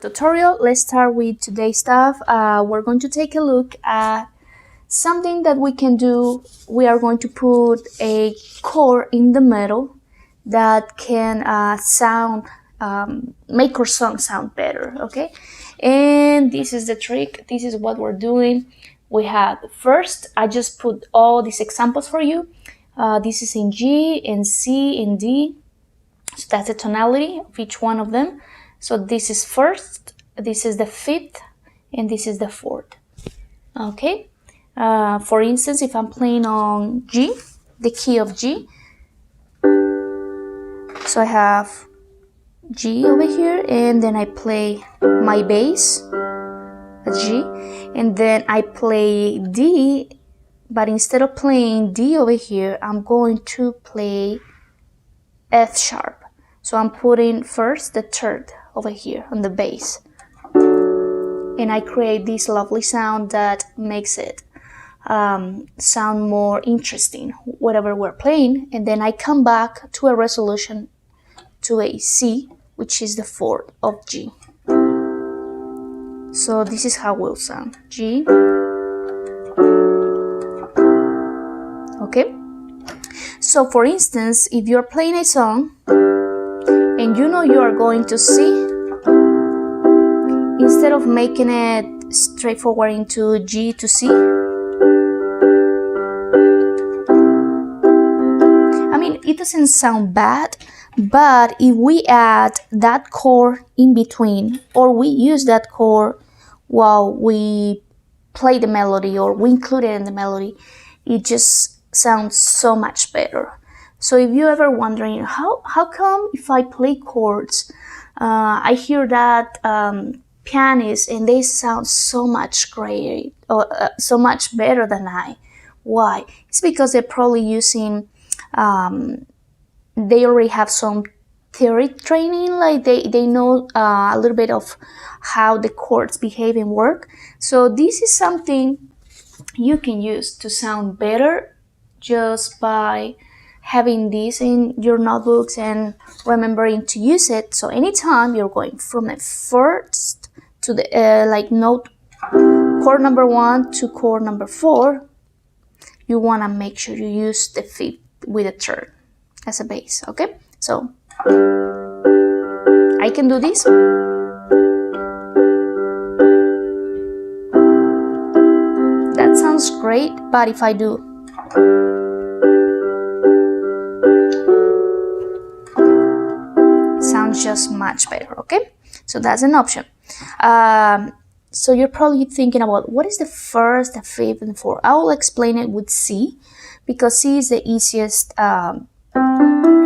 tutorial. Let's start with today's stuff. We're going to take a look at something that we can do. We are going to put a chord in the middle that can make our song sound better, okay? And this is the trick. This is what we're doing. We have first, I just put all these examples for you. This is in G, in C, in D. So that's the tonality of each one of them. So this is first, this is the fifth, and this is the fourth. Okay. For instance, if I'm playing on G, the key of G, so I have G over here, and then I play my bass, a G, and then I play D, but instead of playing D over here, I'm going to play F sharp. So I'm putting first the third over here on the bass, and I create this lovely sound that makes it sound more interesting, whatever we're playing. And then I come back to a resolution to a C, which is the fourth of G. So this is how it will sound. G. Okay. So for instance, if you're playing a song and you know you are going to C, instead of making it straightforward into G to C, I mean, it doesn't sound bad, but if we add that chord in between, or we use that chord while we play the melody, or we include it in the melody, it just sounds so much better. So if you're ever wondering, how come if I play chords, I hear that pianists and they sound so much great, or so much better than I? Why? It's because they're probably using, they already have some theory training, like they know a little bit of how the chords behave and work. So this is something you can use to sound better just by having this in your notebooks and remembering to use it. So anytime you're going from the first to the note chord number 1 to chord number 4, you want to make sure you use the fifth with the third as a bass. Okay, so I can do this. That sounds great, but if I do sounds just much better. Okay, so that's an option. So you're probably thinking about what is the first, the fifth, and the fourth. I will explain it with C, because C is the easiest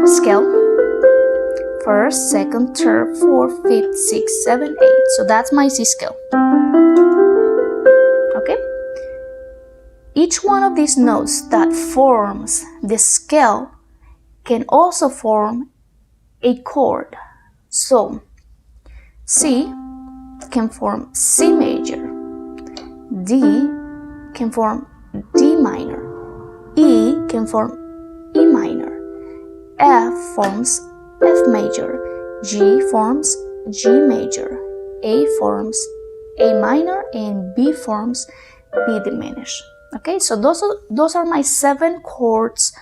scale. First, second, third, fourth, fifth, sixth, seventh, eighth. So that's my C scale. Okay. Each one of these notes that forms the scale can also form a chord. So C can form C major, D can form D minor, E can form E minor, F forms F major, G forms G major, A forms A minor, and B forms B diminished. Okay, so those are my 7 chords,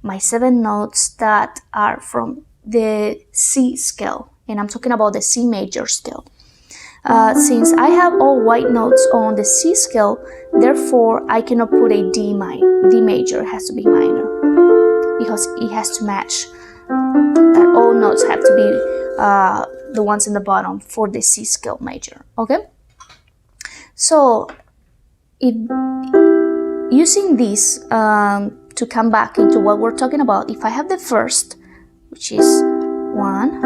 my 7 notes that are from the C scale, and I'm talking about the C major scale. Since I have all white notes on the C scale, therefore I cannot put a D major. It has to be minor, because it has to match. That all notes have to be the ones in the bottom for the C scale major. Okay, so using this to come back into what we're talking about, if I have the first, which is 1,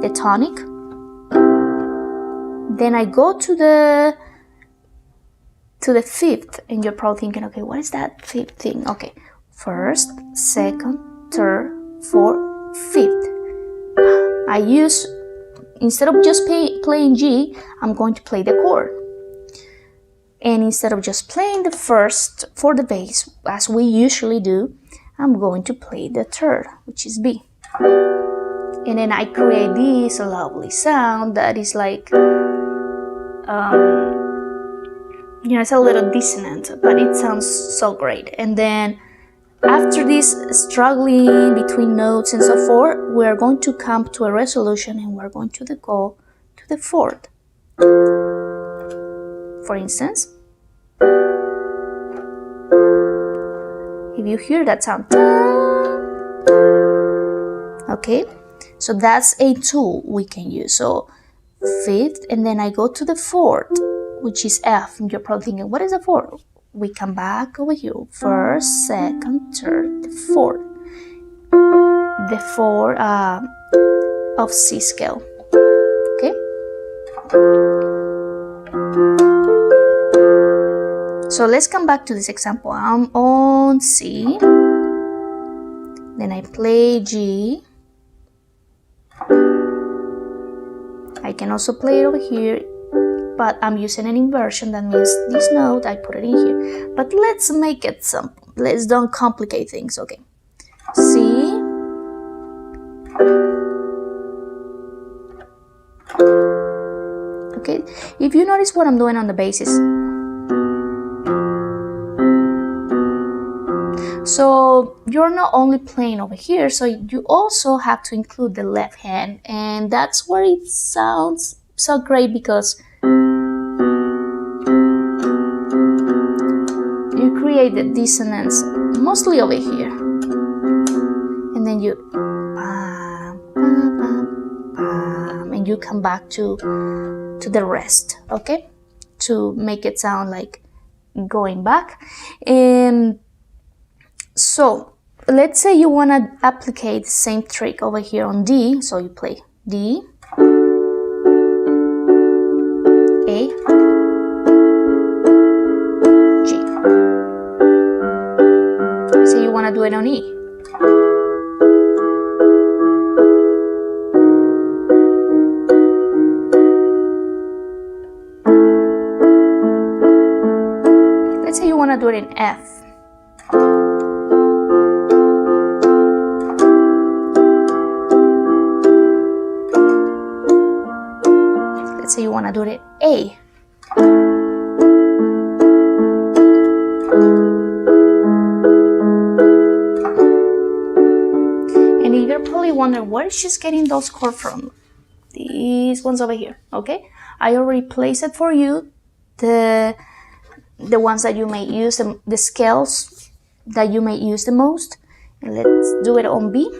the tonic, then I go to the fifth, and you're probably thinking, okay, what is that fifth thing? Okay, first, second, third, fourth, fifth. I use, instead of just playing G, I'm going to play the chord. And instead of just playing the first for the bass, as we usually do, I'm going to play the third, which is B. And then I create this lovely sound that is like, it's a little dissonant, but it sounds so great. And then after this struggling between notes and so forth, we're going to come to a resolution and we're going to go to the fourth. For instance, if you hear that sound, okay, so that's a tool we can use. So fifth, and then I go to the fourth, which is F. And you're probably thinking, what is the fourth? We come back over here, first, second, third, the fourth. The four of C scale, okay? So let's come back to this example. I'm on C, then I play G. I can also play it over here, but I'm using an inversion. That means this note, I put it in here. But let's make it simple. Let's don't complicate things, okay? C, okay? If you notice what I'm doing on the basses, so you're not only playing over here, so you also have to include the left hand, and that's where it sounds so great, because you create the dissonance mostly over here, and then you and you come back to the rest, okay, to make it sound like going back. And so let's say you want to apply the same trick over here on D. So you play D, A, G. So you want to do it on E. Let's say you want to do it in F. Let's say you want to do it in A. And you're probably wondering, where is she getting those chords from? These ones over here, okay? I already placed it for you, the ones that you may use, the scales that you may use the most. And let's do it on B.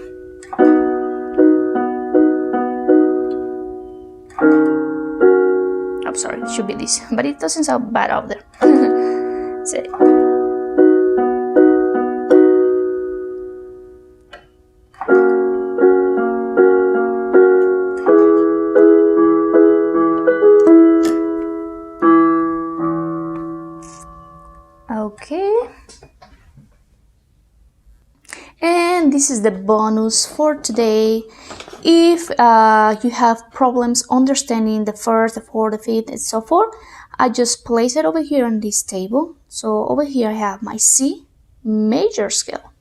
I'm sorry, it should be this, but it doesn't sound bad out there. So, okay. And this is the bonus for today. If you have problems understanding the first, the fourth, the fifth, and so forth, I just place it over here on this table. So over here I have my C major scale,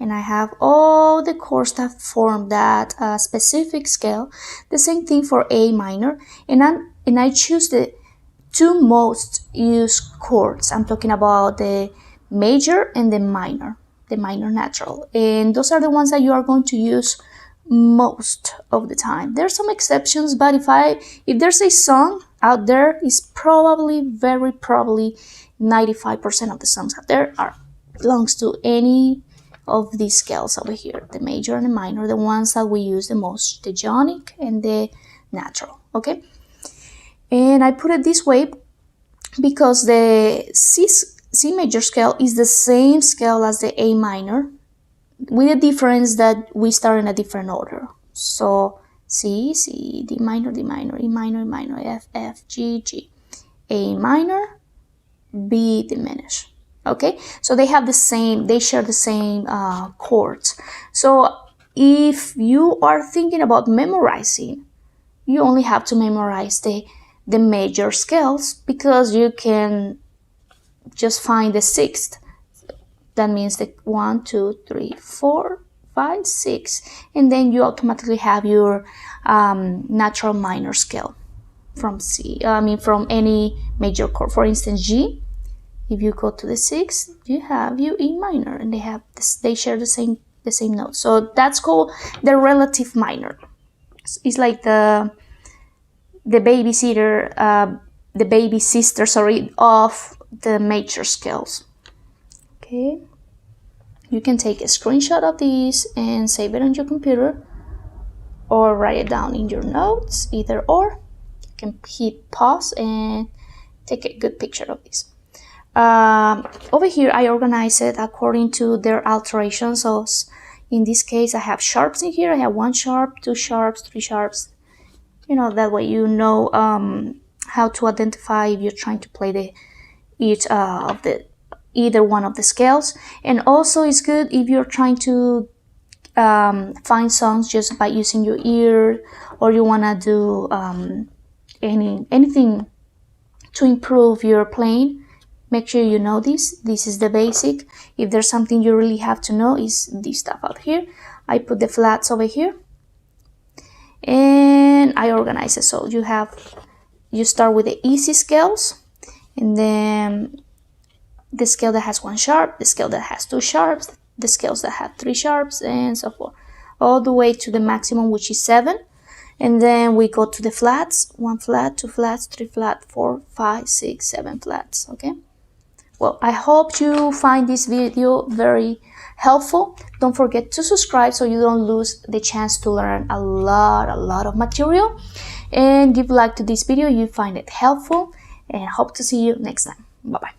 and I have all the chords that form that specific scale. The same thing for A minor, and I choose the two most used chords. I'm talking about the major and the minor natural, and those are the ones that you are going to use most of the time. There's some exceptions, but if there's a song out there, it's very probably 95% of the songs out there belongs to any of these scales over here, the major and the minor, the ones that we use the most, the jonic and the natural, okay? And I put it this way because the C major scale is the same scale as the A minor, with the difference that we start in a different order. So C, D minor, E minor, F, G, A minor, B diminished. Okay, so they share the same chords. So if you are thinking about memorizing, you only have to memorize the major scales, because you can just find the sixth. That means the 1, 2, 3, 4, 5, 6, and then you automatically have your natural minor scale from from any major chord. For instance, G. If you go to the 6, you have your E minor, and they share the same note. So that's called the relative minor. It's like the baby sister, sorry, of the major scales. Okay, you can take a screenshot of these and save it on your computer, or write it down in your notes, either or. You can hit pause and take a good picture of this. Over here I organize it according to their alterations. So in this case I have sharps in here. I have 1 sharp, 2 sharps, 3 sharps. That way you know how to identify if you're trying to play either one of the scales. And also it's good if you're trying to find songs just by using your ear, or you want to do anything to improve your playing. Make sure you know this. This is the basic. If there's something you really have to know, is this stuff out here. I put the flats over here and I organize it. So you start with the easy scales, and then the scale that has 1 sharp, the scale that has 2 sharps, the scales that have 3 sharps, and so forth, all the way to the maximum, which is 7. And then we go to the flats: 1 flat, 2 flats, 3 flat, 4, 5, 6, 7 flats. Okay. Well, I hope you find this video very helpful. Don't forget to subscribe so you don't lose the chance to learn a lot of material. And give a like to this video if you find it helpful. And hope to see you next time. Bye-bye.